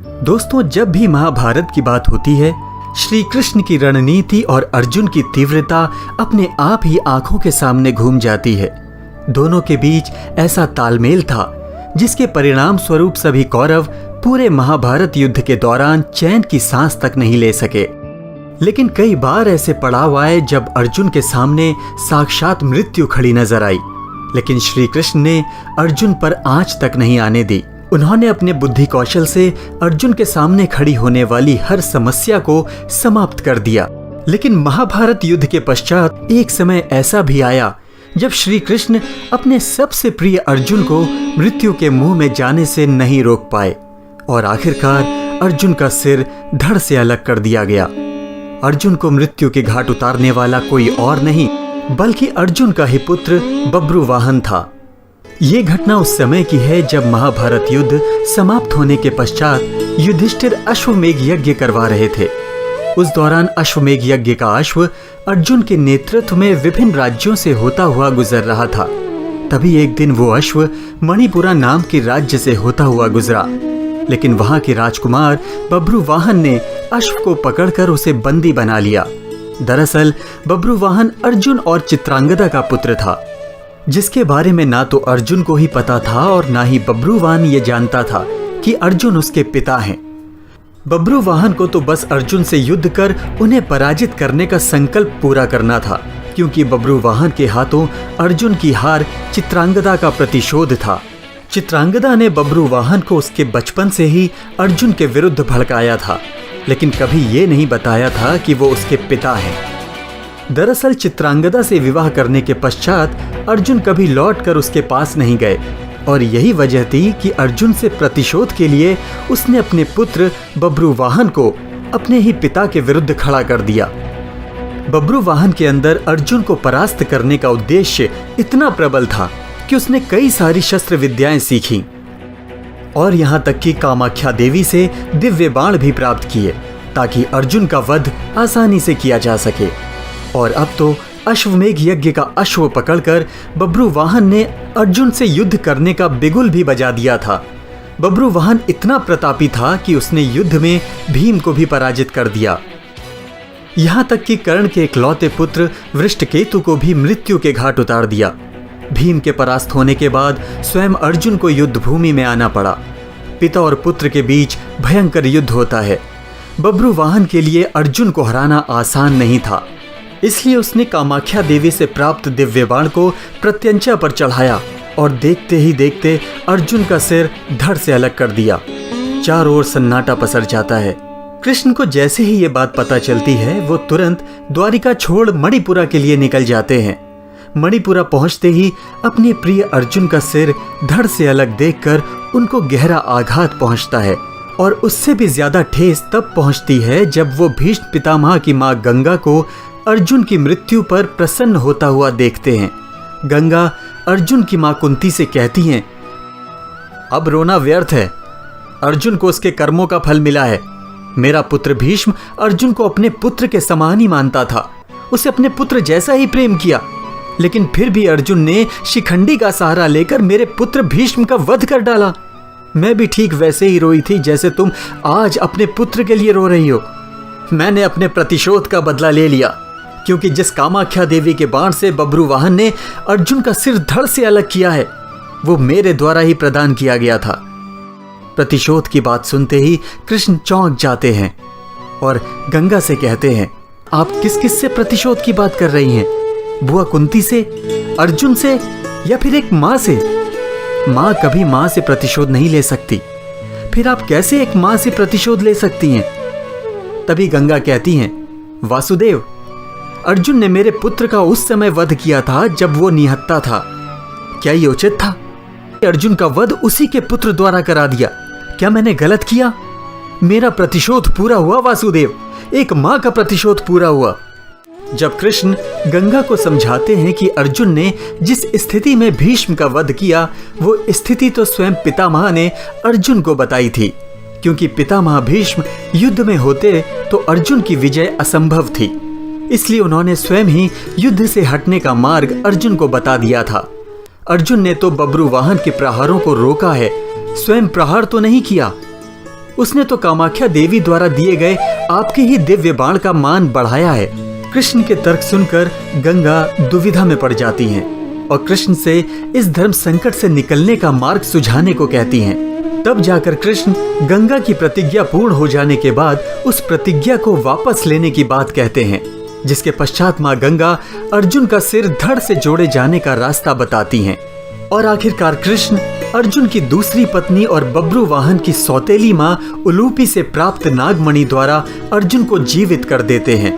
दोस्तों, जब भी महाभारत की बात होती है, श्री कृष्ण की रणनीति और अर्जुन की तीव्रता अपने आप ही आंखों के सामने घूम जाती है। दोनों के बीच ऐसा तालमेल था जिसके परिणाम स्वरूप सभी कौरव पूरे महाभारत युद्ध के दौरान चैन की सांस तक नहीं ले सके। लेकिन कई बार ऐसे पड़ाव आए जब अर्जुन के सामने साक्षात मृत्यु खड़ी नजर आई, लेकिन श्री कृष्ण ने अर्जुन पर आंच तक नहीं आने दी। उन्होंने अपने बुद्धि कौशल से अर्जुन के सामने खड़ी होने वाली हर समस्या को समाप्त कर दिया। लेकिन महाभारत युद्ध के पश्चात एक समय ऐसा भी आया जब श्री कृष्ण अपने सबसे प्रिय अर्जुन को मृत्यु के मुंह में जाने से नहीं रोक पाए और आखिरकार अर्जुन का सिर धड़ से अलग कर दिया गया। अर्जुन को मृत्यु के घाट उतारने वाला कोई और नहीं बल्कि अर्जुन का ही पुत्र बब्रुवाहन था। ये घटना उस समय की है जब महाभारत युद्ध समाप्त होने के पश्चात युधिष्ठिर अश्वमेघ यज्ञ करवा रहे थे। उस दौरान अश्वमेघ यज्ञ का अश्व अर्जुन के नेतृत्व में विभिन्न राज्यों से होता हुआ गुजर रहा था। तभी एक दिन वो अश्व मणिपुरा नाम के राज्य से होता हुआ गुजरा, लेकिन वहां के राजकुमार बब्रुवाहन ने अश्व को पकड़कर उसे बंदी बना लिया। दरअसल बब्रुवाहन अर्जुन और चित्रांगदा का पुत्र था, जिसके बारे में ना तो अर्जुन को ही पता था और ना ही बब्रुवाहन ये जानता था कि अर्जुन उसके पिता हैं। बब्रुवाहन को तो बस अर्जुन से युद्ध कर उन्हें पराजित करने का संकल्प पूरा करना था, क्योंकि बब्रुवाहन के हाथों अर्जुन की हार चित्रांगदा का प्रतिशोध था। चित्रांगदा ने बब्रुवाहन को उसके बचपन से ही अर्जुन के विरुद्ध भड़काया था, लेकिन कभी ये नहीं बताया था कि वो उसके पिता हैं। दरअसल चित्रांगदा से विवाह करने के पश्चात अर्जुन कभी लौटकर उसके पास नहीं गए और यही वजह थी कि अर्जुन से प्रतिशोध के लिए उसने अपने पुत्र बब्रुवाहन को अपने ही पिता के विरुद्ध खड़ा कर दिया। बब्रुवाहन के अंदर अर्जुन को परास्त करने का उद्देश्य इतना प्रबल था कि उसने कई सारी शस्त्र विद्याएं सीखी और यहां तक कि कामाख्या देवी से दिव्य बाण भी प्राप्त किए ताकि अर्जुन का वध आसानी से किया जा सके। और अब तो अश्वमेघ यज्ञ का अश्व पकड़कर बब्रुवाहन ने अर्जुन से युद्ध करने का बिगुल भी बजा दिया था। बब्रुवाहन इतना प्रतापी था कि उसने युद्ध में भीम को भी पराजित कर दिया। यहां तक कि कर्ण के इकलौते पुत्र वृषकेतु को भी मृत्यु के घाट उतार दिया। भीम के परास्त होने के बाद स्वयं अर्जुन को युद्ध भूमि में आना पड़ा। पिता और पुत्र के बीच भयंकर युद्ध होता है। बब्रुवाहन के लिए अर्जुन को हराना आसान नहीं था, इसलिए उसने कामाख्या देवी से प्राप्त दिव्य बाण को प्रत्यंचा पर चढ़ाया और देखते ही देखते अर्जुन का सिर धड़ से अलग कर दिया। चारों ओर सन्नाटा पसर जाता है। कृष्ण को जैसे ही ये बात पता चलती है, वो तुरंत द्वारिका छोड़ मणिपुरा के लिए निकल जाते हैं। मणिपुरा पहुंचते ही अपने प्रिय अर्जुन का सिर धड़ से अलग देखकर उनको गहरा आघात पहुंचता है और उससे भी ज्यादा ठेस तब पहुंचती है जब वो भीष्म पितामह की मां गंगा को अर्जुन की मृत्यु पर प्रसन्न होता हुआ देखते हैं। गंगा अर्जुन की मां कुंती से कहती हैं, अब रोना व्यर्थ है, अर्जुन को उसके कर्मों का फल मिला है। मेरा पुत्र भीष्म अर्जुन को अपने पुत्र के समान ही मानता था, उसे अपने पुत्र जैसा ही प्रेम किया, लेकिन फिर भी अर्जुन ने शिखंडी का सहारा लेकर मेरे पुत्र भीष्म का वध कर डाला। मैं भी ठीक वैसे ही रोई थी जैसे तुम आज अपने पुत्र के लिए रो रही हो। मैंने अपने प्रतिशोध का बदला ले लिया, क्योंकि जिस कामाख्या देवी के बाण से बब्रुवाहन ने अर्जुन का सिर धड़ से अलग किया है, वो मेरे द्वारा ही प्रदान किया गया था। प्रतिशोध की बात सुनते ही कृष्ण चौंक जाते हैं और गंगा से कहते हैं, आप किस किस से प्रतिशोध की बात कर रही हैं? बुआ कुंती से, अर्जुन से, या फिर एक माँ से? माँ कभी माँ से प्रतिशोध नहीं ले सकती, फिर आप कैसे एक माँ से प्रतिशोध ले सकती हैं? तभी गंगा कहती हैं, वासुदेव, अर्जुन ने मेरे पुत्र का उस समय वध किया था जब वो निहत्था था। क्या ये उचित था? अर्जुन का वध उसी के पुत्र द्वारा करा दिया। क्या मैंने गलत किया? मेरा प्रतिशोध पूरा हुआ वासुदेव, एक मां का प्रतिशोध पूरा हुआ। जब कृष्ण गंगा को समझाते हैं कि अर्जुन ने जिस स्थिति में भीष्म का वध किया, वो स्थिति तो स्वयं पितामह ने अर्जुन को बताई थी, क्योंकि पितामह भीष्म युद्ध में होते तो अर्जुन की विजय असंभव थी। इसलिए उन्होंने स्वयं ही युद्ध से हटने का मार्ग अर्जुन को बता दिया था। अर्जुन ने तो बब्रुवाहन के प्रहारों को रोका है, स्वयं प्रहार तो नहीं किया। उसने तो कामाख्या देवी द्वारा दिए गए आपके ही दिव्य बाण का मान बढ़ाया है। कृष्ण के तर्क सुनकर गंगा दुविधा में पड़ जाती हैं और कृष्ण से इस धर्म संकट से निकलने का मार्ग सुझाने को कहती हैं। तब जाकर कृष्ण गंगा की प्रतिज्ञा पूर्ण हो जाने के बाद उस प्रतिज्ञा को वापस लेने की बात कहते हैं, जिसके पश्चात माँ गंगा अर्जुन का सिर धड़ से जोड़े जाने का रास्ता बताती हैं और आखिरकार कृष्ण अर्जुन की दूसरी पत्नी और बब्रू वाहन की सौतेली माँ उलूपी से प्राप्त नागमणि द्वारा अर्जुन को जीवित कर देते हैं।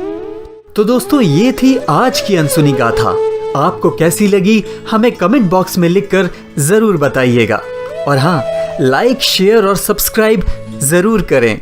तो दोस्तों, ये थी आज की अनसुनी गाथा। आपको कैसी लगी हमें कमेंट बॉक्स में लिखकर जरूर बताइएगा और हाँ, लाइक, शेयर और सब्सक्राइब जरूर करें।